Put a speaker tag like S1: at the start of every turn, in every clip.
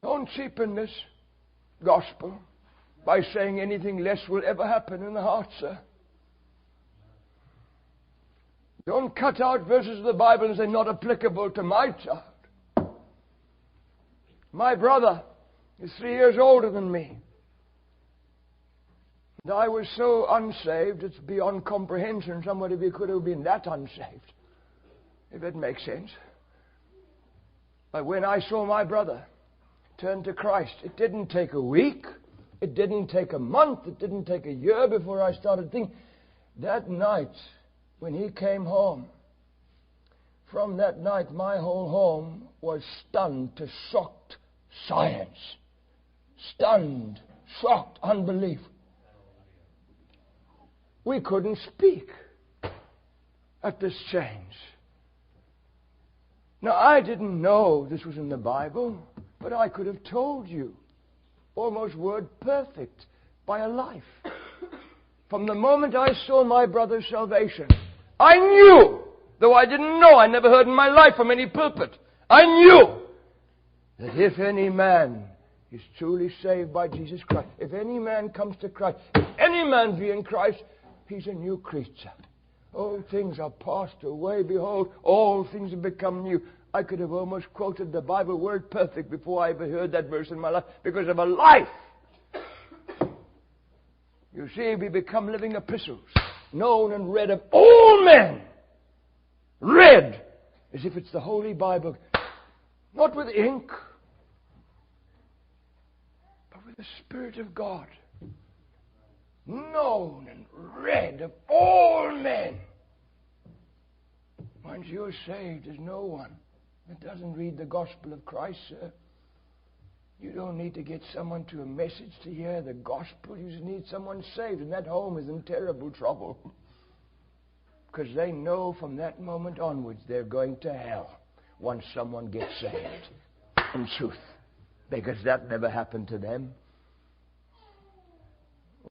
S1: Don't cheapen this gospel by saying anything less will ever happen in the heart, sir. Don't cut out verses of the Bible and say not applicable to my child. My brother is 3 years older than me. And I was so unsaved, it's beyond comprehension. Somebody could have been that unsaved, if it makes sense. But when I saw my brother turn to Christ, it didn't take a week, it didn't take a month, it didn't take a year before I started thinking. That night, when he came home, from that night my whole home was stunned to shocked silence. Stunned, shocked unbelief. We couldn't speak at this change. Now, I didn't know this was in the Bible, but I could have told you, almost word perfect, by a life. From the moment I saw my brother's salvation, I knew, though I didn't know, I never heard in my life from any pulpit, I knew that if any man is truly saved by Jesus Christ, if any man comes to Christ, if any man be in Christ, he's a new creature. Old things are passed away. Behold, all things have become new. I could have almost quoted the Bible word perfect before I ever heard that verse in my life because of a life. You see, we become living epistles, known and read of all men. Read as if it's the Holy Bible. Not with ink, but with the Spirit of God. Known and read of all men. Once you're saved, there's no one that doesn't read the gospel of Christ, sir. You don't need to get someone to a message to hear the gospel. You just need someone saved, and that home is in terrible trouble. Because they know from that moment onwards they're going to hell once someone gets saved. In truth. Because that never happened to them.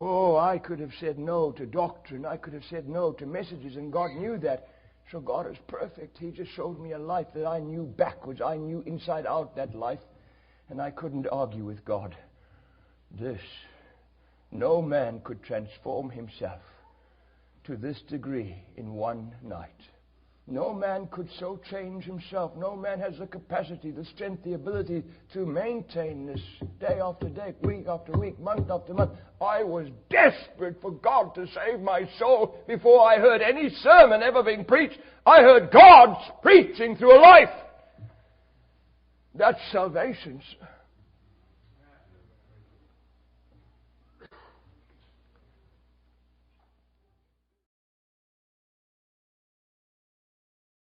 S1: Oh, I could have said no to doctrine. I could have said no to messages, and God knew that. So God is perfect. He just showed me a life that I knew backwards. I knew inside out that life, and I couldn't argue with God. This, no man could transform himself to this degree in one night. No man could so change himself. No man has the capacity, the strength, the ability to maintain this day after day, week after week, month after month. I was desperate for God to save my soul before I heard any sermon ever being preached. I heard God's preaching through a life. That's salvation, sir.